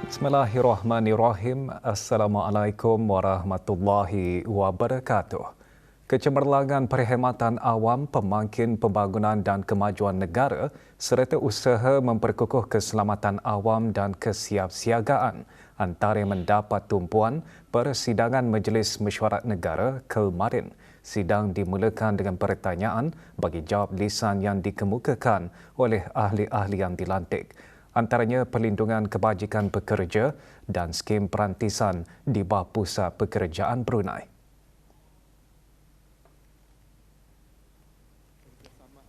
Bismillahirrahmanirrahim. Assalamualaikum warahmatullahi wabarakatuh. Kecemerlangan perkhidmatan awam, pemangkin pembangunan dan kemajuan negara serta usaha memperkukuh keselamatan awam dan kesiapsiagaan antara yang mendapat tumpuan persidangan Majlis Mesyuarat Negara kemarin. Sidang dimulakan dengan pertanyaan bagi jawab lisan yang dikemukakan oleh ahli-ahli yang dilantik. Antaranya perlindungan kebajikan pekerja dan skim perantisan di bawah Pusat Pekerjaan Brunei.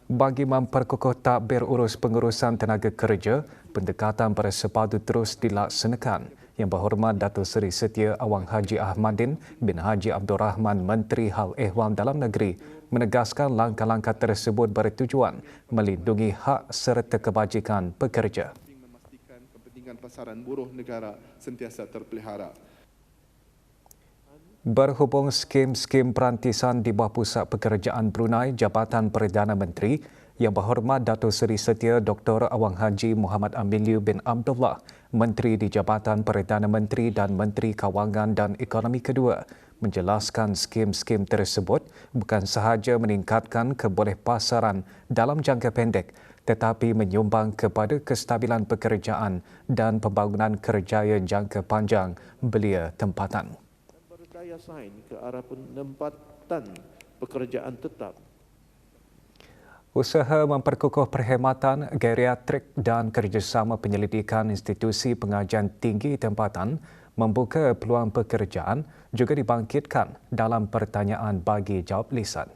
Bagi memperkukuh tadbir urus pengurusan tenaga kerja, pendekatan bersepadu terus dilaksanakan. Yang Berhormat Datuk Seri Setia Awang Haji Ahmadin bin Haji Abdul Rahman Menteri Hal Ehwal Dalam Negeri menegaskan langkah-langkah tersebut bertujuan melindungi hak serta kebajikan pekerja. Memastikan kepentingan pasaran buruh negara sentiasa terpelihara. Berhubung skim-skim perantisan di bawah Pusat Pekerjaan Brunei, Jabatan Perdana Menteri, Yang Berhormat Datuk Seri Setia Dr. Awang Haji Muhammad Amirliu bin Abdullah, Menteri di Jabatan Perdana Menteri dan Menteri Kawangan dan Ekonomi kedua, menjelaskan skim-skim tersebut bukan sahaja meningkatkan kebolehpasaran dalam jangka pendek, tetapi menyumbang kepada kestabilan pekerjaan dan pembangunan kerjaya jangka panjang belia tempatan. Berdaya saing ke arah penempatan pekerjaan tetap. Usaha memperkukuh perkhidmatan geriatrik dan kerjasama penyelidikan institusi pengajian tinggi tempatan membuka peluang pekerjaan juga dibangkitkan dalam pertanyaan bagi jawab lisan.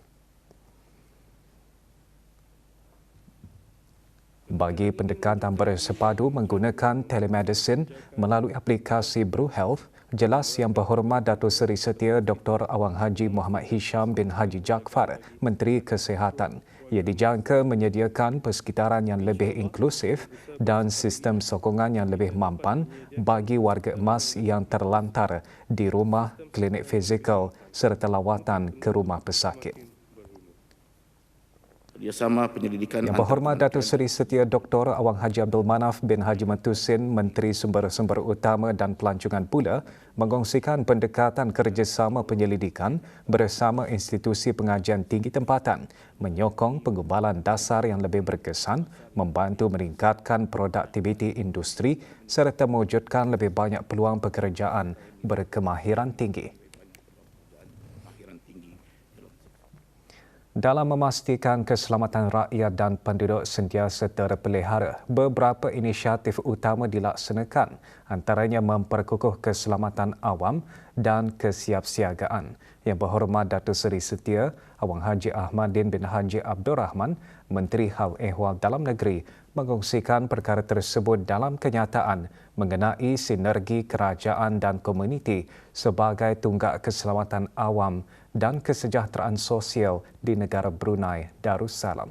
Bagi pendekatan bersepadu menggunakan telemedicine melalui aplikasi Bru Health, jelas Yang Berhormat Datuk Seri Setia Dr. Awang Haji Muhammad Hisham bin Haji Jaafar, Menteri Kesihatan. Ia dijangka menyediakan persekitaran yang lebih inklusif dan sistem sokongan yang lebih mampan bagi warga emas yang terlantar di rumah, klinik fizikal serta lawatan ke rumah pesakit. Kerjasama penyelidikan Yang Berhormat Datuk Seri Setia Dr. Awang Haji Abdul Manaf bin Haji Matusin, Menteri Sumber-Sumber Utama dan Pelancongan pula mengongsikan pendekatan kerjasama penyelidikan bersama institusi pengajian tinggi tempatan, menyokong penggubalan dasar yang lebih berkesan, membantu meningkatkan produktiviti industri serta mewujudkan lebih banyak peluang pekerjaan berkemahiran tinggi. Dalam memastikan keselamatan rakyat dan penduduk sentiasa terpelihara, beberapa inisiatif utama dilaksanakan, antaranya memperkukuh keselamatan awam dan kesiapsiagaan. Yang Berhormat Datuk Seri Setia Awang Haji Ahmadin bin Haji Abdul Rahman, Menteri Hal Ehwal Dalam Negeri, mengongsikan perkara tersebut dalam kenyataan mengenai sinergi kerajaan dan komuniti sebagai tunggak keselamatan awam dan kesejahteraan sosial di negara Brunei Darussalam.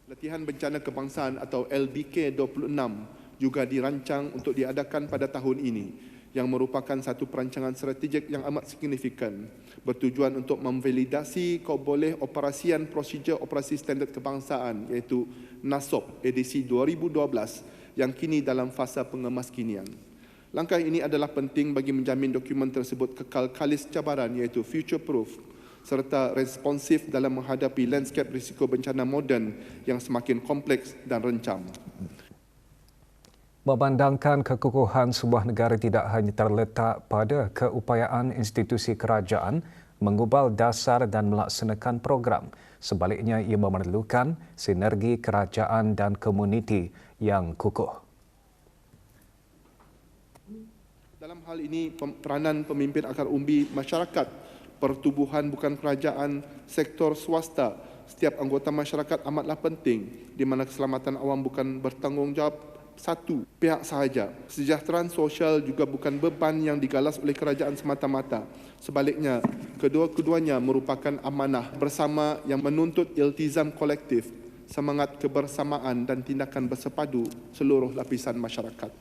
Latihan Bencana Kebangsaan atau LBK 26 juga dirancang untuk diadakan pada tahun ini, yang merupakan satu perancangan strategik yang amat signifikan bertujuan untuk memvalidasi keboleh operasian prosedur operasi standard kebangsaan iaitu NASOP edisi 2012 yang kini dalam fasa pengemaskinian. Langkah ini adalah penting bagi menjamin dokumen tersebut kekal kalis cabaran iaitu future proof serta responsif dalam menghadapi landscape risiko bencana moden yang semakin kompleks dan rencam. Memandangkan kekukuhan sebuah negara tidak hanya terletak pada keupayaan institusi kerajaan mengubal dasar dan melaksanakan program. Sebaliknya, ia memerlukan sinergi kerajaan dan komuniti yang kukuh. Dalam hal ini, peranan pemimpin akar umbi masyarakat, pertubuhan bukan kerajaan, sektor swasta, setiap anggota masyarakat amatlah penting di mana keselamatan awam bukan bertanggungjawab satu pihak sahaja. Kesejahteraan sosial juga bukan beban yang digalas oleh kerajaan semata-mata. Sebaliknya, kedua-keduanya merupakan amanah bersama yang menuntut iltizam kolektif, semangat kebersamaan dan tindakan bersepadu seluruh lapisan masyarakat.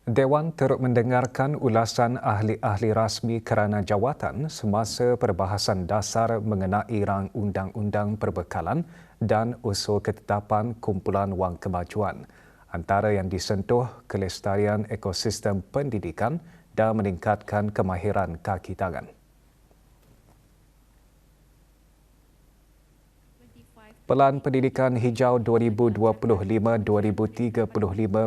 Dewan turut mendengarkan ulasan ahli-ahli rasmi kerana jawatan semasa perbahasan dasar mengenai rang undang-undang perbekalan dan usul ketetapan kumpulan wang kemajuan. Antara yang disentuh kelestarian ekosistem pendidikan dan meningkatkan kemahiran kaki tangan. Pelan Pendidikan Hijau 2025-2035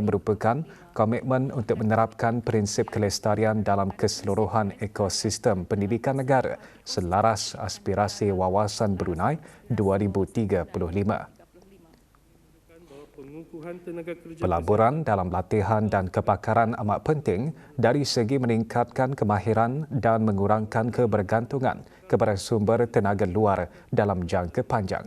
merupakan komitmen untuk menerapkan prinsip kelestarian dalam keseluruhan ekosistem pendidikan negara selaras aspirasi Wawasan Brunei 2035. Pelaburan dalam latihan dan kepakaran amat penting dari segi meningkatkan kemahiran dan mengurangkan kebergantungan kepada sumber tenaga luar dalam jangka panjang.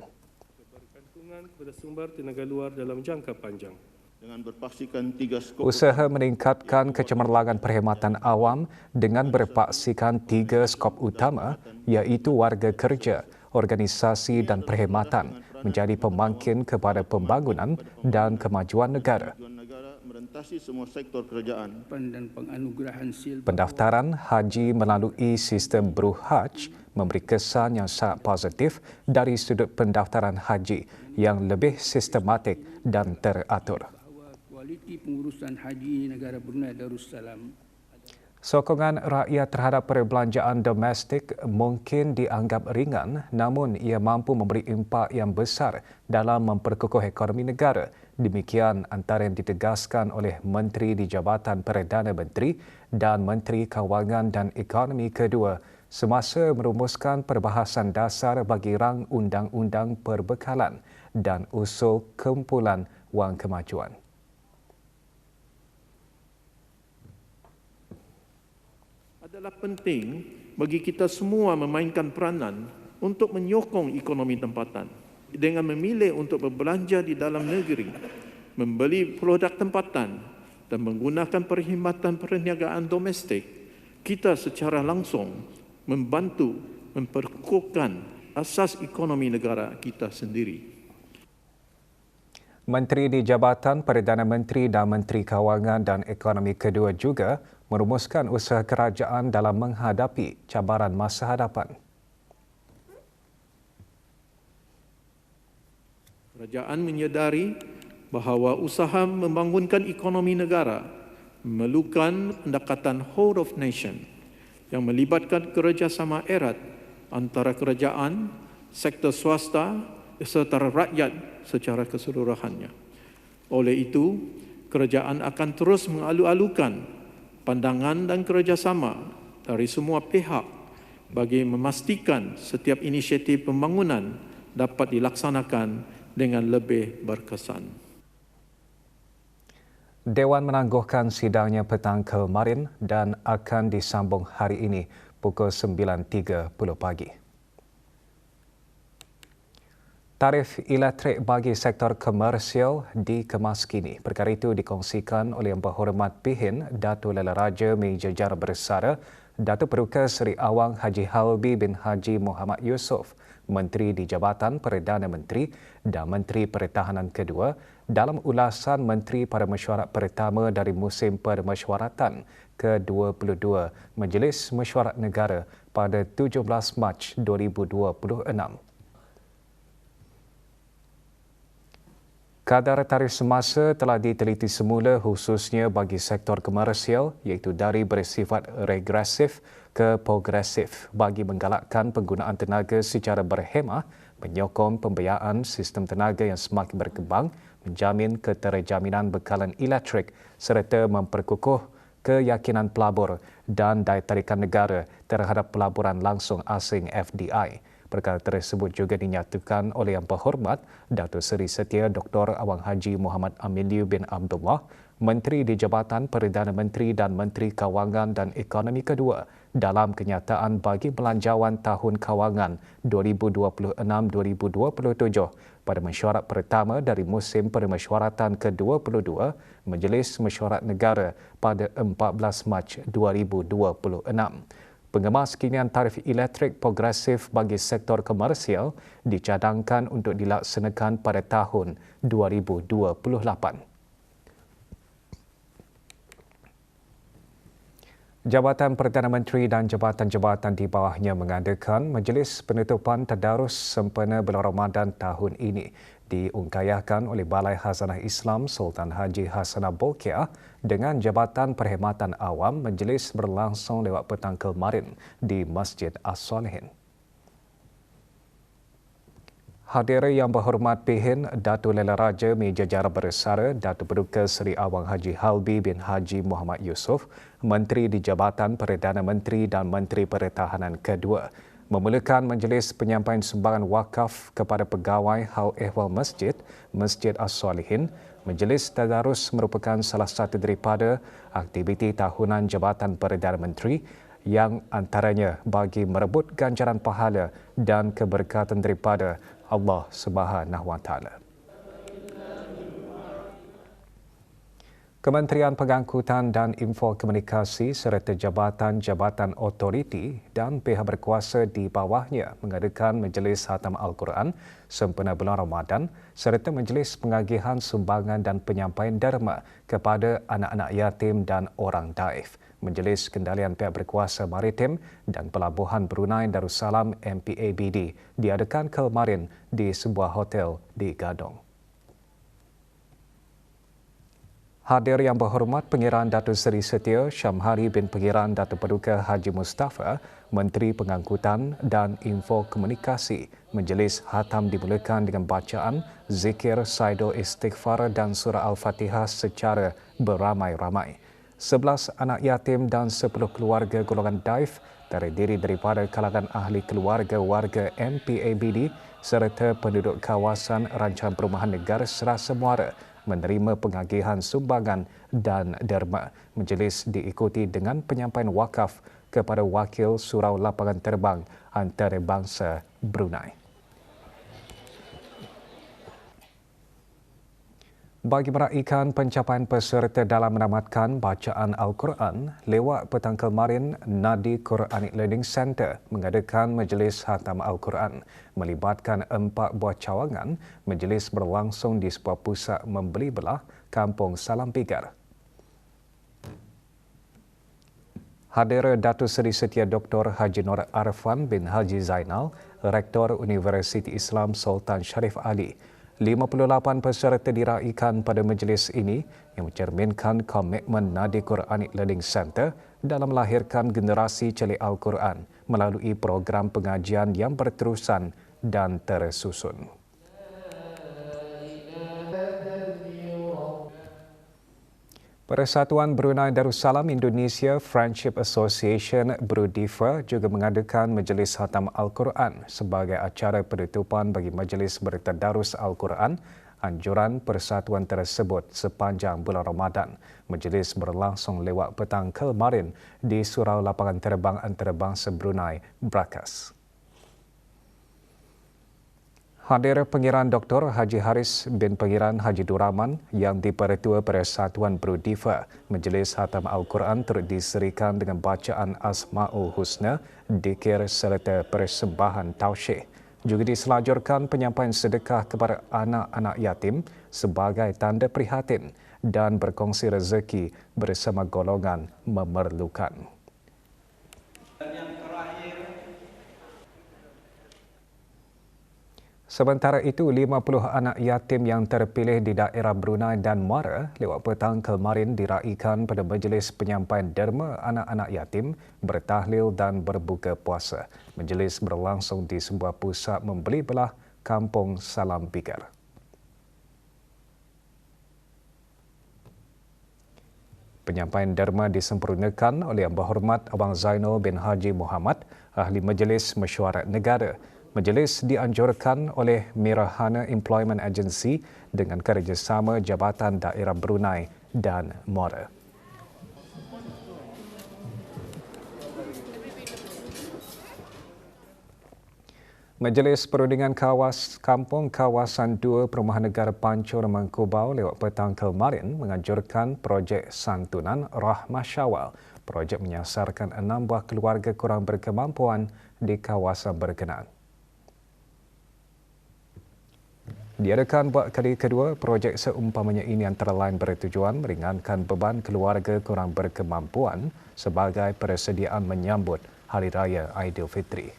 Dengan berpaksikan 3 skop usaha meningkatkan kecemerlangan perkhidmatan awam dengan berpaksikan 3 skop utama iaitu warga kerja, organisasi dan perkhidmatan menjadi pemangkin kepada pembangunan dan kemajuan negara. tujuan negara merentasi semua sektor kerajaan. Dan penganugerahan sil Pendaftaran haji melalui sistem BruHaj memberi kesan yang sangat positif dari sudut pendaftaran haji yang lebih sistematik dan teratur. bahawa kualiti pengurusan haji negara Brunei Darussalam Sokongan rakyat terhadap perbelanjaan domestik mungkin dianggap ringan namun ia mampu memberi impak yang besar dalam memperkukuh ekonomi negara. Demikian antara yang ditegaskan oleh Menteri di Jabatan Perdana Menteri dan Menteri Kewangan dan Ekonomi kedua semasa merumuskan perbahasan dasar bagi rang undang-undang perbekalan dan usul kumpulan wang kemajuan. Adalah penting bagi kita semua memainkan peranan untuk menyokong ekonomi tempatan dengan memilih untuk berbelanja di dalam negeri, membeli produk tempatan dan menggunakan perkhidmatan perniagaan domestik. Kita secara langsung membantu memperkukuhkan asas ekonomi negara kita sendiri. Menteri di Jabatan Perdana Menteri dan Menteri Kewangan dan Ekonomi kedua juga merumuskan usaha kerajaan dalam menghadapi cabaran masa hadapan. Kerajaan menyedari bahawa usaha membangunkan ekonomi negara memerlukan pendekatan whole of nation yang melibatkan kerjasama erat antara kerajaan, sektor swasta serta rakyat secara keseluruhannya. Oleh itu, kerajaan akan terus mengalu-alukan pandangan dan kerjasama dari semua pihak bagi memastikan setiap inisiatif pembangunan dapat dilaksanakan dengan lebih berkesan. Dewan menangguhkan sidangnya petang kemarin dan akan disambung hari ini pukul 9.30 pagi. Tarif elektrik bagi sektor komersial dikemas kini. Perkara itu dikongsikan oleh Yang Berhormat Pihin Datuk Lala Raja Meja Jara Bersara Datuk Peruka Seri Awang Haji Halbi bin Haji Muhammad Yusof, Menteri di Jabatan Perdana Menteri dan Menteri Pertahanan kedua dalam ulasan Menteri pada mesyuarat pertama dari musim permesyuaratan ke-22 Majlis Mesyuarat Negara pada 17 Mac 2026. Kadar tarif semasa telah diteliti semula khususnya bagi sektor komersial iaitu dari bersifat regresif ke progresif bagi menggalakkan penggunaan tenaga secara berhemah, menyokong pembiayaan sistem tenaga yang semakin berkembang, menjamin keterjaminan bekalan elektrik serta memperkukuh keyakinan pelabur dan daya tarikan negara terhadap pelaburan langsung asing FDI. Perkara tersebut juga dinyatakan oleh Yang Berhormat Datuk Seri Setia Dr. Awang Haji Muhammad Amiliu bin Abdullah, Menteri di Jabatan Perdana Menteri dan Menteri Kewangan dan Ekonomi kedua dalam kenyataan bagi belanjawan tahun Kewangan 2026-2027 pada mesyuarat pertama dari musim permesyuaratan ke-22 Majlis Mesyuarat Negara pada 14 Mac 2026. Pengemaskinian tarif elektrik progresif bagi sektor komersial dicadangkan untuk dilaksanakan pada tahun 2028. Jabatan Perdana Menteri dan jabatan-jabatan di bawahnya mengadakan majlis penutupan tadarus sempena bulan Ramadan tahun ini diungkayahkan oleh Balai Khazanah Islam Sultan Haji Hassanah Bolkiah dengan Jabatan Perkhidmatan Awam. Majlis berlangsung lewat petang kemarin di Masjid As-Solihin. Hadirin yang berhormat Pihin Datuk Lela Raja Meja Jara Bersara Datuk Paduka Seri Awang Haji Halbi bin Haji Muhammad Yusof, Menteri di Jabatan Perdana Menteri dan Menteri Pertahanan kedua, memulakan majlis penyampaian sumbangan wakaf kepada pegawai hal ehwal masjid, Masjid As-Solihin. Majlis tadarus merupakan salah satu daripada aktiviti tahunan Jabatan Perdana Menteri yang antaranya bagi merebut ganjaran pahala dan keberkatan daripada Allah Subhanahu Wa Taala. Kementerian Pengangkutan dan Infokomunikasi serta jabatan-jabatan otoriti dan pihak berkuasa di bawahnya mengadakan majlis Khatam Al-Quran sempena bulan Ramadan serta majlis pengagihan sumbangan dan penyampaian derma kepada anak-anak yatim dan orang daif. Majlis Kendalian Pihak Berkuasa Maritim dan Pelabuhan Brunei Darussalam MPABD diadakan kemarin di sebuah hotel di Gadong. Hadir yang berhormat Pengiran Datuk Seri Setia Syamhari bin Pengiran Datuk Paduka Haji Mustafa, Menteri Pengangkutan dan Infokomunikasi. Majlis Khatam dimulakan dengan bacaan zikir Saidul Istighfar dan surah Al-Fatihah secara beramai-ramai. 11 anak yatim dan 10 keluarga golongan daif terdiri daripada kalangan ahli keluarga warga MPABD serta penduduk kawasan Rancangan Perumahan Negara Serasa Muara menerima pengagihan sumbangan dan derma. Majlis diikuti dengan penyampaian wakaf kepada Wakil Surau Lapangan Terbang Antarabangsa Brunei. Bagi meraihkan pencapaian peserta dalam menamatkan bacaan Al-Quran, lewat petang kemarin, Nadi Quranic Learning Center mengadakan majlis Khatam Al-Quran. Melibatkan 4 buah cawangan, majlis berlangsung di sebuah pusat membeli belah Kampung Salam Pigar. Hadir Datuk Seri Setia Dr. Haji Nur Arfan bin Haji Zainal, Rektor Universiti Islam Sultan Sharif Ali. 58 peserta diraihkan pada majlis ini yang mencerminkan komitmen Nadi Quranic Learning Center dalam melahirkan generasi celik Al-Quran melalui program pengajian yang berterusan dan tersusun. Persatuan Brunei Darussalam Indonesia Friendship Association Brudifa juga mengadakan majlis Khatam Al-Quran sebagai acara penutupan bagi majlis bertadarus Al-Quran anjuran persatuan tersebut sepanjang bulan Ramadan. Majlis berlangsung lewat petang kemarin di Surau Lapangan Terbang Antarabangsa Brunei, Brakas. Hadir Pengiran Dr. Haji Haris bin Pengiran Haji Duraman yang dipertua Persatuan Brudifa. Majlis Khatam Al-Quran turut diserikan dengan bacaan Asma'ul Husna, dikir serta persembahan tausyih. Juga diselajurkan penyampaian sedekah kepada anak-anak yatim sebagai tanda prihatin dan berkongsi rezeki bersama golongan memerlukan. Sementara itu, 50 anak yatim yang terpilih di daerah Brunei dan Muara lewat petang kemarin diraihkan pada majlis penyampaian derma anak-anak yatim, bertahlil dan berbuka puasa. Majlis berlangsung di sebuah pusat membeli belah Kampung Salam Pigar. Penyampaian derma disempurnakan oleh Yang Berhormat Abang Zainul bin Haji Muhammad, Ahli Majlis Mesyuarat Negara. Majlis dianjurkan oleh Mirahana Employment Agency dengan kerjasama Jabatan Daerah Brunei dan Muara. Majlis Perundingan Kampung Kawasan 2 Perumahan Negara Pancur Mangkubau lewat petang kemarin menganjurkan projek santunan Rahmah Syawal. Projek menyasarkan 6 buah keluarga kurang berkemampuan di kawasan berkenaan. Diadakan buat kali kedua, projek seumpamanya ini antara lain bertujuan meringankan beban keluarga kurang berkemampuan sebagai persediaan menyambut Hari Raya Aidilfitri.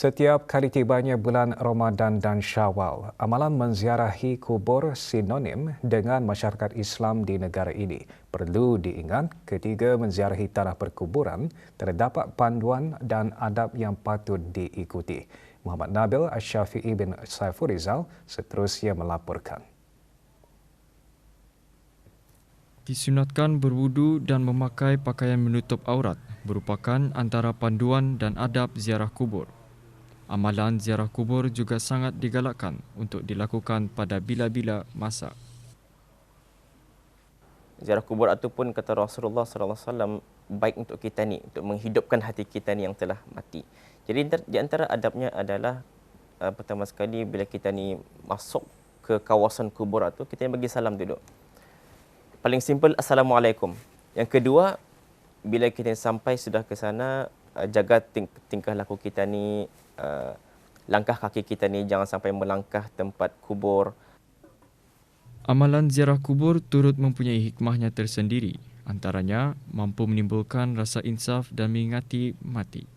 Setiap kali tibanya bulan Ramadan dan Syawal, amalan menziarahi kubur sinonim dengan masyarakat Islam di negara ini. Perlu diingat ketika menziarahi tanah perkuburan, terdapat panduan dan adab yang patut diikuti. Muhammad Nabil Asy-Syafi'i bin Saifurizal seterusnya melaporkan. Disunatkan berwudu dan memakai pakaian menutup aurat merupakan antara panduan dan adab ziarah kubur. Amalan ziarah kubur juga sangat digalakkan untuk dilakukan pada bila-bila masa. Ziarah kubur ataupun kata Rasulullah SAW baik untuk kita ni, untuk menghidupkan hati kita ni yang telah mati. Jadi di antara adabnya adalah pertama sekali bila kita ni masuk ke kawasan kubur itu, kita bagi salam dulu. Paling simple, Assalamualaikum. Yang kedua, bila kita sampai sudah ke sana, jaga tingkah laku kita ni, langkah kaki kita ni jangan sampai melangkah tempat kubur. Amalan ziarah kubur turut mempunyai hikmahnya tersendiri. Antaranya, mampu menimbulkan rasa insaf dan mengingati mati.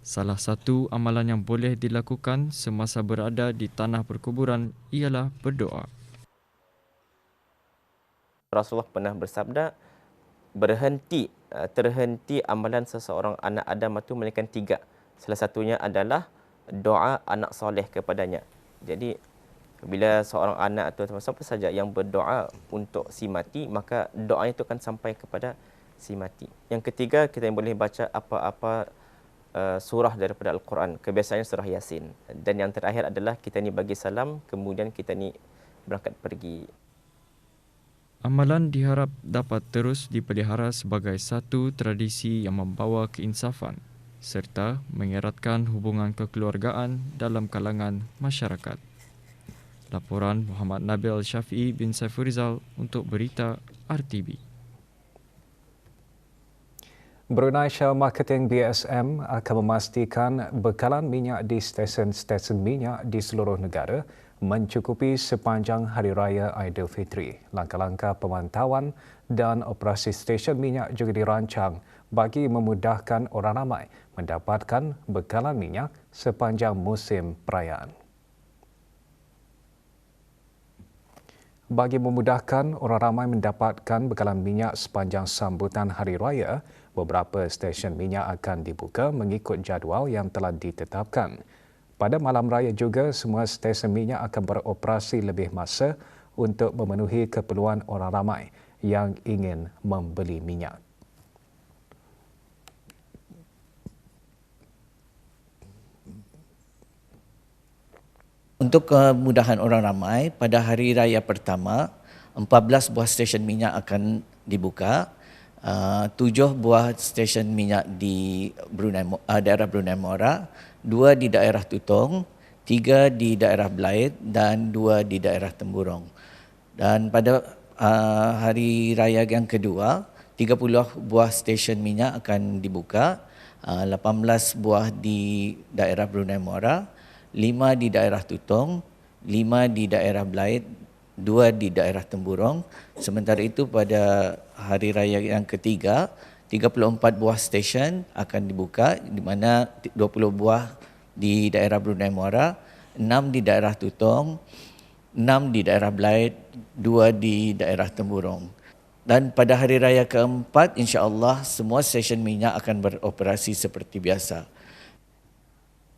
Salah satu amalan yang boleh dilakukan semasa berada di tanah perkuburan ialah berdoa. Rasulullah pernah bersabda, terhenti amalan seseorang anak Adam itu melainkan 3. Salah satunya adalah doa anak soleh kepadanya. Jadi bila seorang anak atau siapa saja yang berdoa untuk si mati, maka doanya itu akan sampai kepada si mati. Yang ketiga, kita boleh baca apa-apa surah daripada Al-Quran. Kebiasaannya surah Yasin. Dan yang terakhir adalah kita ni bagi salam, kemudian kita ni berangkat pergi. Amalan diharap dapat terus dipelihara sebagai satu tradisi yang membawa keinsafan serta mengeratkan hubungan kekeluargaan dalam kalangan masyarakat. Laporan Muhammad Nabil Asy-Syafi'i bin Saifurizal untuk Berita RTB. Brunei Shell Marketing BSM akan memastikan bekalan minyak di stesen-stesen minyak di seluruh negara mencukupi sepanjang Hari Raya Aidilfitri. Langkah-langkah pemantauan dan operasi stesen minyak juga dirancang bagi memudahkan orang ramai mendapatkan bekalan minyak sepanjang musim perayaan. Bagi memudahkan orang ramai mendapatkan bekalan minyak sepanjang sambutan Hari Raya, beberapa stesen minyak akan dibuka mengikut jadual yang telah ditetapkan. Pada malam raya juga, semua stesen minyak akan beroperasi lebih masa untuk memenuhi keperluan orang ramai yang ingin membeli minyak. Untuk kemudahan orang ramai, pada hari raya pertama, 14 buah stesen minyak akan dibuka. 7 buah stesen minyak di daerah Brunei Mora, 2 di daerah Tutong, 3 di daerah Belait dan 2 di daerah Temburong. Dan pada hari raya yang kedua, 30 buah stesen minyak akan dibuka, 18 buah di daerah Brunei Mora, 5 di daerah Tutong, 5 di daerah Belait, 2 di daerah Temburong. Sementara itu pada hari raya yang ketiga, 34 buah stesen akan dibuka, di mana 20 buah di daerah Brunei Mora, 6 di daerah Tutong, 6 di daerah Belait, 2 di daerah Temburong. Dan pada hari raya keempat, insya-Allah semua stesen minyak akan beroperasi seperti biasa.